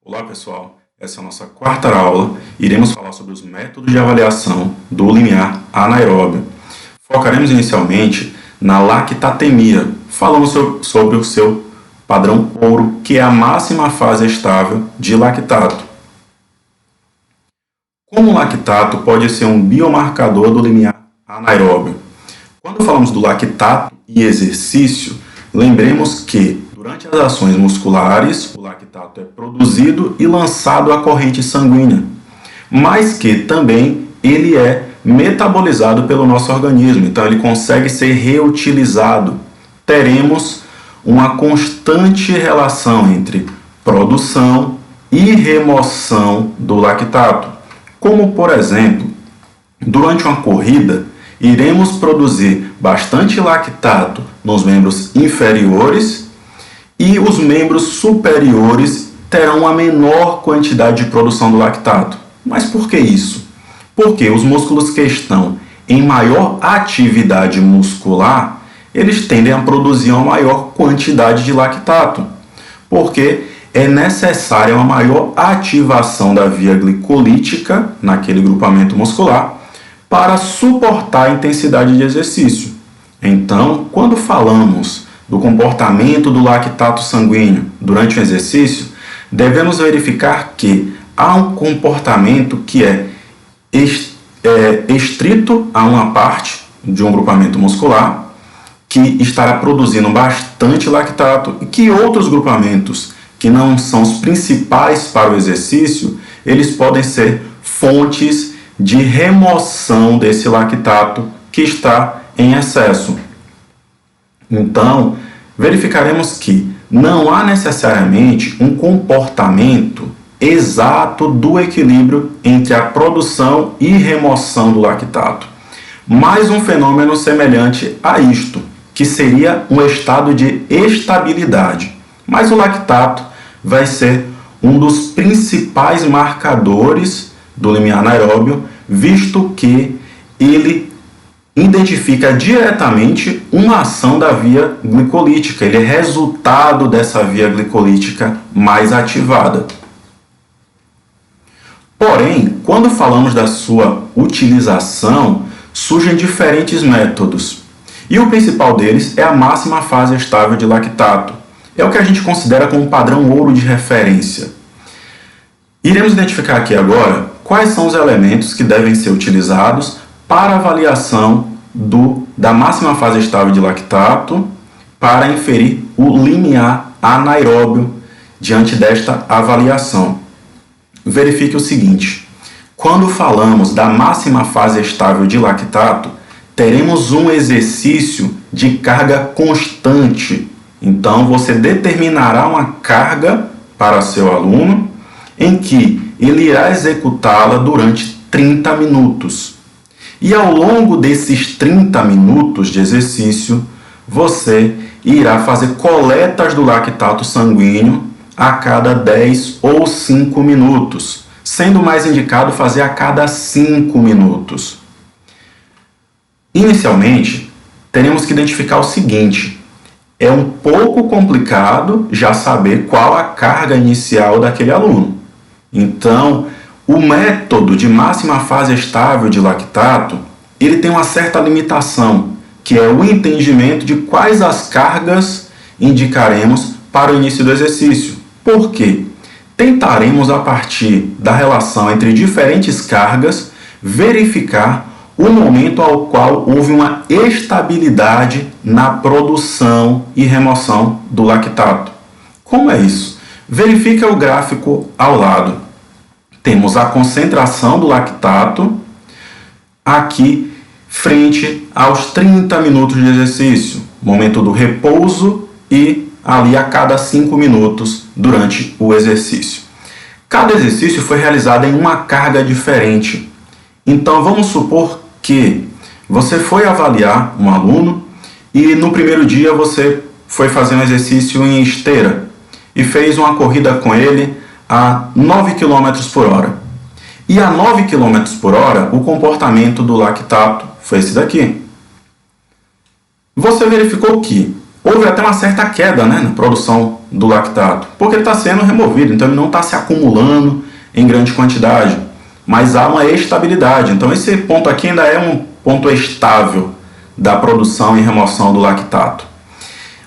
Olá pessoal, essa é a nossa quarta aula. Iremos falar sobre os métodos de avaliação do limiar anaeróbio. Focaremos inicialmente na lactatemia, falando sobre o seu padrão ouro, que é a máxima fase estável de lactato. Como o lactato pode ser um biomarcador do limiar anaeróbio? Quando falamos do lactato e exercício, lembremos que durante as ações musculares, o lactato é produzido e lançado à corrente sanguínea, mas que também ele é metabolizado pelo nosso organismo, então ele consegue ser reutilizado. Teremos uma constante relação entre produção e remoção do lactato, como por exemplo, durante uma corrida, iremos produzir bastante lactato nos membros inferiores e os membros superiores terão uma menor quantidade de produção do lactato. Mas por que isso? Porque os músculos que estão em maior atividade muscular, eles tendem a produzir uma maior quantidade de lactato, porque é necessária uma maior ativação da via glicolítica naquele grupamento muscular para suportar a intensidade de exercício. Então, quando falamos do comportamento do lactato sanguíneo durante o exercício, devemos verificar que há um comportamento que é estrito a uma parte de um grupamento muscular, que estará produzindo bastante lactato, e que outros grupamentos que não são os principais para o exercício, eles podem ser fontes de remoção desse lactato que está em excesso. Então, verificaremos que não há necessariamente um comportamento exato do equilíbrio entre a produção e remoção do lactato, mas um fenômeno semelhante a isto, que seria um estado de estabilidade. Mas o lactato vai ser um dos principais marcadores do limiar anaeróbio, visto que ele identifica diretamente uma ação da via glicolítica. Ele é resultado dessa via glicolítica mais ativada. Porém, quando falamos da sua utilização, surgem diferentes métodos. E o principal deles é a máxima fase estável de lactato. É o que a gente considera como padrão ouro de referência. Iremos identificar aqui agora quais são os elementos que devem ser utilizados para avaliação da máxima fase estável de lactato para inferir o limiar anaeróbio diante desta avaliação. Verifique o seguinte: quando falamos da máxima fase estável de lactato, teremos um exercício de carga constante. Então, você determinará uma carga para seu aluno em que ele irá executá-la durante 30 minutos. E ao longo desses 30 minutos de exercício, você irá fazer coletas do lactato sanguíneo a cada 10 ou 5 minutos, sendo mais indicado fazer a cada 5 minutos. Inicialmente, teremos que identificar o seguinte: é um pouco complicado já saber qual a carga inicial daquele aluno. Então, o método de máxima fase estável de lactato, ele tem uma certa limitação, que é o entendimento de quais as cargas indicaremos para o início do exercício. Por quê? Tentaremos, a partir da relação entre diferentes cargas, verificar o momento ao qual houve uma estabilidade na produção e remoção do lactato. Como é isso? Verifique o gráfico ao lado. Temos a concentração do lactato aqui frente aos 30 minutos de exercício, momento do repouso e ali a cada 5 minutos durante o exercício. Cada exercício foi realizado em uma carga diferente. Então vamos supor que você foi avaliar um aluno e no primeiro dia você foi fazer um exercício em esteira e fez uma corrida com ele a 9 km por hora. E a 9 km por hora, o comportamento do lactato foi esse daqui. Você verificou que houve até uma certa queda, na produção do lactato? Porque ele está sendo removido, então ele não está se acumulando em grande quantidade, mas há uma estabilidade. Então esse ponto aqui ainda é um ponto estável da produção e remoção do lactato.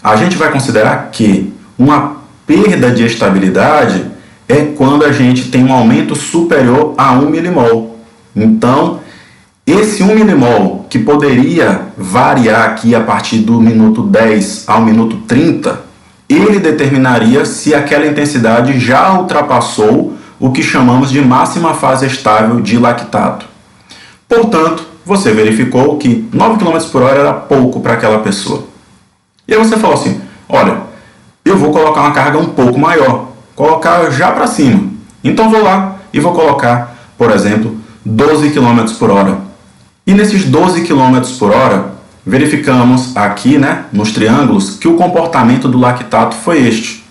A gente vai considerar que uma perda de estabilidade é quando a gente tem um aumento superior a 1 milimol. Então, esse 1 milimol, que poderia variar aqui a partir do minuto 10 ao minuto 30, ele determinaria se aquela intensidade já ultrapassou o que chamamos de máxima fase estável de lactato. Portanto, você verificou que 9 km por hora era pouco para aquela pessoa. E aí você falou assim, olha, eu vou colocar uma carga um pouco maior, colocar já para cima. Então vou lá e vou colocar, por exemplo, 12 km por hora. E nesses 12 km por hora, verificamos aqui, nos triângulos, que o comportamento do lactato foi este.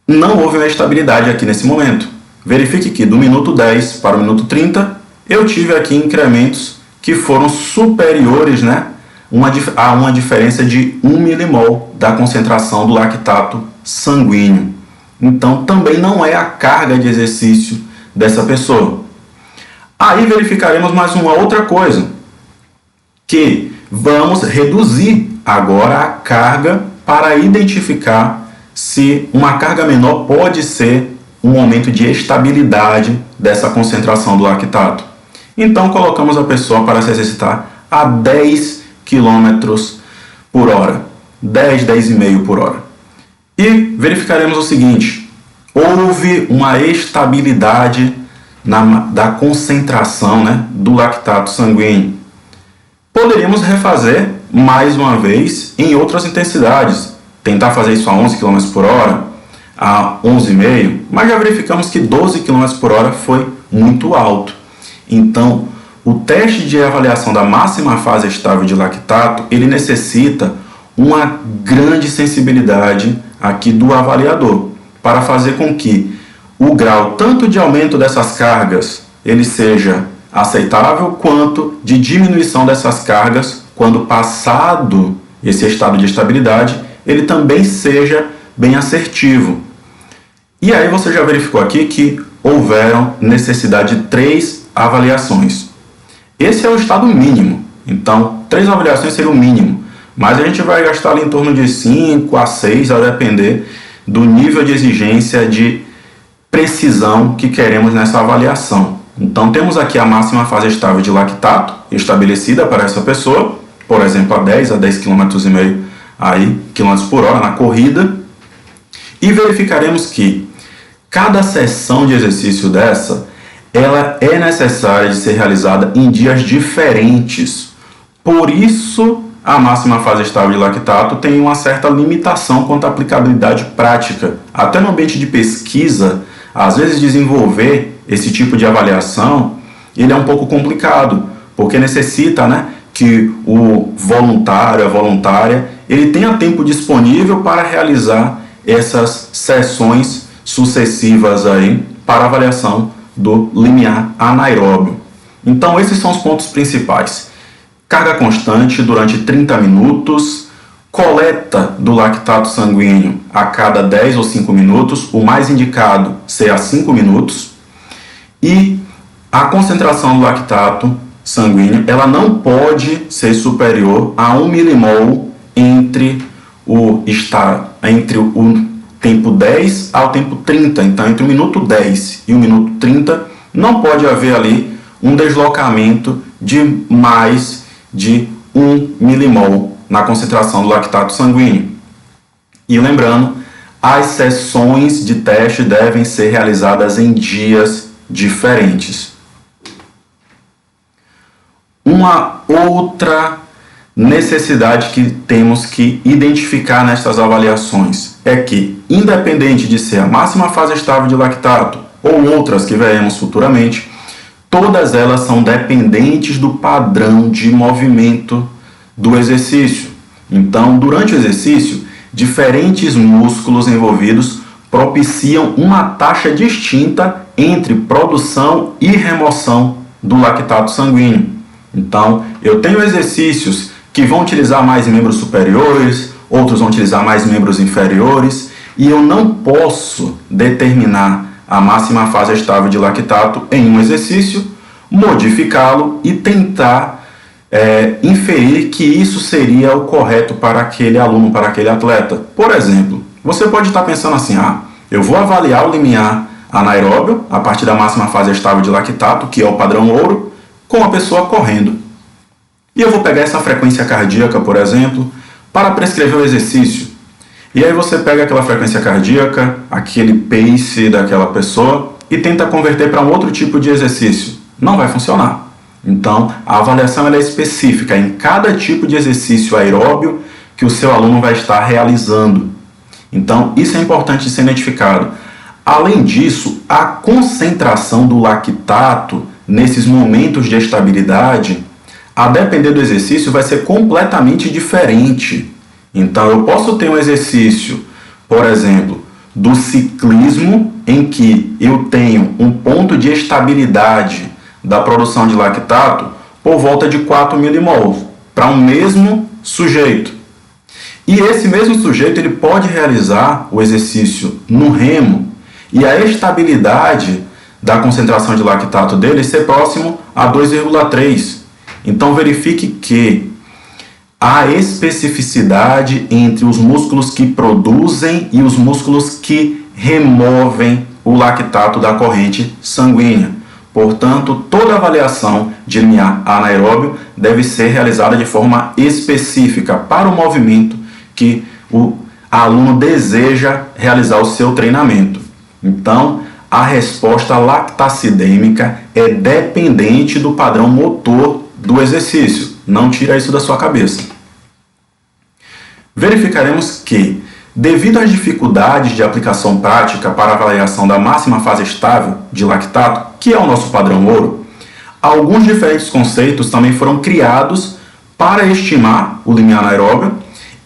Não houve uma estabilidade aqui nesse momento. Verifique que do minuto 10 para o minuto 30, eu tive aqui incrementos que foram superiores a uma diferença de 1 milimol da concentração do lactato sanguíneo. Então, também não é a carga de exercício dessa pessoa. Aí verificaremos mais uma outra coisa, que vamos reduzir agora a carga para identificar se uma carga menor pode ser um aumento de estabilidade dessa concentração do lactato. Então, colocamos a pessoa para se exercitar a 10 km por hora, 10,5 por hora. E verificaremos o seguinte, houve uma estabilidade da concentração do lactato sanguíneo. Poderíamos refazer mais uma vez em outras intensidades, tentar fazer isso a 11 km por hora, a 11,5, mas já verificamos que 12 km por hora foi muito alto. Então, o teste de avaliação da máxima fase estável de lactato, ele necessita uma grande sensibilidade aqui do avaliador, para fazer com que o grau tanto de aumento dessas cargas ele seja aceitável, quanto de diminuição dessas cargas, quando passado esse estado de estabilidade, ele também seja bem assertivo. E aí você já verificou aqui que houveram necessidade de 3 avaliações. Esse é o estado mínimo, então 3 avaliações seria o mínimo, mas a gente vai gastar ali em torno de 5 a 6, a depender do nível de exigência de precisão que queremos nessa avaliação. Então temos aqui a máxima fase estável de lactato estabelecida para essa pessoa, por exemplo, a 10 km por hora na corrida, e verificaremos que cada sessão de exercício dessa, ela é necessária de ser realizada em dias diferentes. Por isso, a máxima fase estável de lactato tem uma certa limitação quanto à aplicabilidade prática. Até no ambiente de pesquisa, às vezes desenvolver esse tipo de avaliação, ele é um pouco complicado, porque necessita que o voluntário, a voluntária, ele tenha tempo disponível para realizar essas sessões sucessivas aí para avaliação do limiar anaeróbio. Então esses são os pontos principais. Carga constante durante 30 minutos, coleta do lactato sanguíneo a cada 10 ou 5 minutos, o mais indicado ser a 5 minutos, e a concentração do lactato sanguíneo ela não pode ser superior a 1 milimol entre o tempo 10 ao tempo 30. Então, entre o minuto 10 e o minuto 30, não pode haver ali um deslocamento de mais de 1 milimol na concentração do lactato sanguíneo. E lembrando, as sessões de teste devem ser realizadas em dias diferentes. Uma outra necessidade que temos que identificar nestas avaliações é que, independente de ser a máxima fase estável de lactato ou outras que veremos futuramente, todas elas são dependentes do padrão de movimento do exercício. Então, durante o exercício, diferentes músculos envolvidos propiciam uma taxa distinta entre produção e remoção do lactato sanguíneo. Então, eu tenho exercícios que vão utilizar mais membros superiores, outros vão utilizar mais membros inferiores, e eu não posso determinar a máxima fase estável de lactato em um exercício, modificá-lo e tentar inferir que isso seria o correto para aquele aluno, para aquele atleta. Por exemplo, você pode estar pensando assim, eu vou avaliar o limiar anaeróbio a partir da máxima fase estável de lactato, que é o padrão ouro, com a pessoa correndo. E eu vou pegar essa frequência cardíaca, por exemplo, para prescrever o exercício. E aí você pega aquela frequência cardíaca, aquele pace daquela pessoa e tenta converter para um outro tipo de exercício. Não vai funcionar. Então, a avaliação é específica em cada tipo de exercício aeróbio que o seu aluno vai estar realizando. Então, isso é importante de ser identificado. Além disso, a concentração do lactato nesses momentos de estabilidade, a depender do exercício, vai ser completamente diferente. Então, eu posso ter um exercício, por exemplo, do ciclismo, em que eu tenho um ponto de estabilidade da produção de lactato por volta de 4 milimols, para um mesmo sujeito. E esse mesmo sujeito ele pode realizar o exercício no remo e a estabilidade da concentração de lactato dele ser próximo a 2,3. Então, verifique que há especificidade entre os músculos que produzem e os músculos que removem o lactato da corrente sanguínea. Portanto, toda avaliação de limiar anaeróbio deve ser realizada de forma específica para o movimento que o aluno deseja realizar o seu treinamento. Então, a resposta lactacidêmica é dependente do padrão motor do exercício. Não tira isso da sua cabeça. Verificaremos que, devido às dificuldades de aplicação prática para a avaliação da máxima fase estável de lactato, que é o nosso padrão ouro, alguns diferentes conceitos também foram criados para estimar o limiar anaeróbio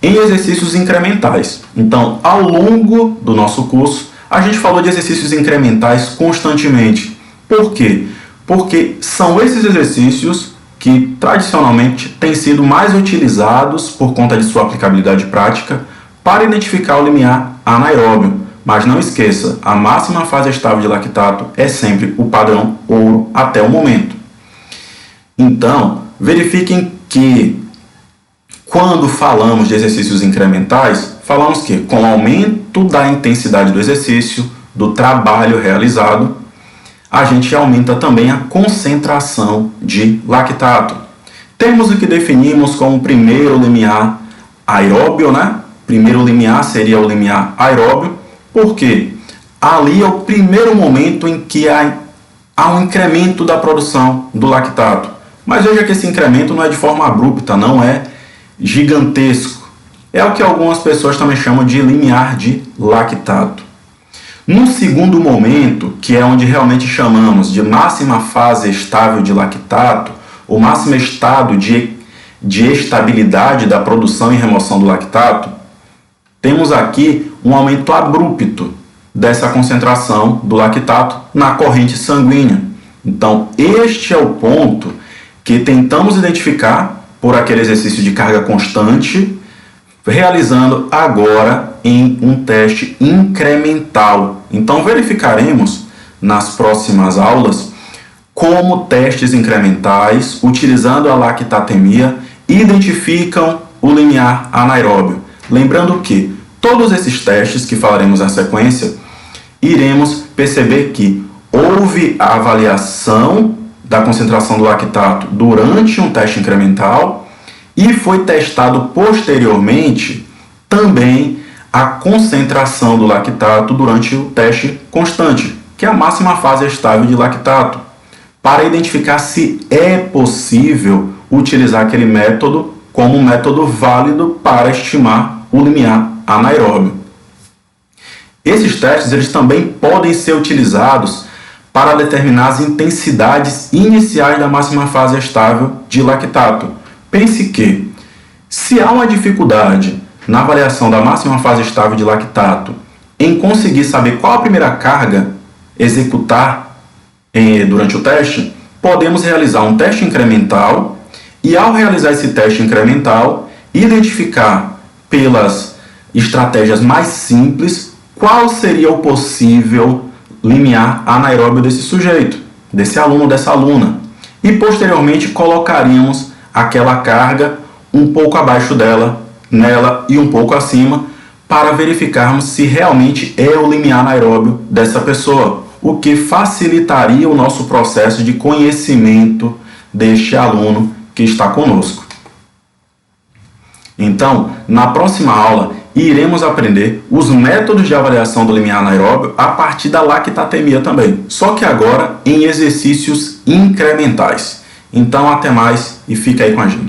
em exercícios incrementais. Então, ao longo do nosso curso, a gente falou de exercícios incrementais constantemente. Por quê? Porque são esses exercícios que tradicionalmente têm sido mais utilizados por conta de sua aplicabilidade prática para identificar o limiar anaeróbio. Mas não esqueça, a máxima fase estável de lactato é sempre o padrão ouro até o momento. Então, verifiquem que quando falamos de exercícios incrementais, falamos que com o aumento da intensidade do exercício, do trabalho realizado, a gente aumenta também a concentração de lactato. Temos o que definimos como primeiro limiar aeróbio, né? Primeiro limiar seria o limiar aeróbio, porque ali é o primeiro momento em que há um incremento da produção do lactato. Mas veja que esse incremento não é de forma abrupta, não é gigantesco. É o que algumas pessoas também chamam de limiar de lactato. No segundo momento, que é onde realmente chamamos de máxima fase estável de lactato, o máximo estado de estabilidade da produção e remoção do lactato, temos aqui um aumento abrupto dessa concentração do lactato na corrente sanguínea. Então, este é o ponto que tentamos identificar por aquele exercício de carga constante, realizando agora em um teste incremental. Então, verificaremos nas próximas aulas como testes incrementais, utilizando a lactatemia, identificam o limiar anaeróbio. Lembrando que todos esses testes que falaremos na sequência, iremos perceber que houve a avaliação da concentração do lactato durante um teste incremental e foi testado posteriormente também a concentração do lactato durante o teste constante, que é a máxima fase estável de lactato, para identificar se é possível utilizar aquele método como um método válido para estimar o limiar anaeróbio. Esses testes eles também podem ser utilizados para determinar as intensidades iniciais da máxima fase estável de lactato. Pense que, se há uma dificuldade na avaliação da máxima fase estável de lactato em conseguir saber qual a primeira carga executar durante o teste, podemos realizar um teste incremental e, ao realizar esse teste incremental, identificar pelas estratégias mais simples, qual seria o possível limiar anaeróbio desse sujeito, desse aluno, dessa aluna. E posteriormente colocaríamos aquela carga um pouco abaixo nela e um pouco acima, para verificarmos se realmente é o limiar anaeróbio dessa pessoa, o que facilitaria o nosso processo de conhecimento deste aluno que está conosco. Então, na próxima aula, iremos aprender os métodos de avaliação do limiar anaeróbio a partir da lactatemia também, só que agora em exercícios incrementais. Então, até mais e fica aí com a gente.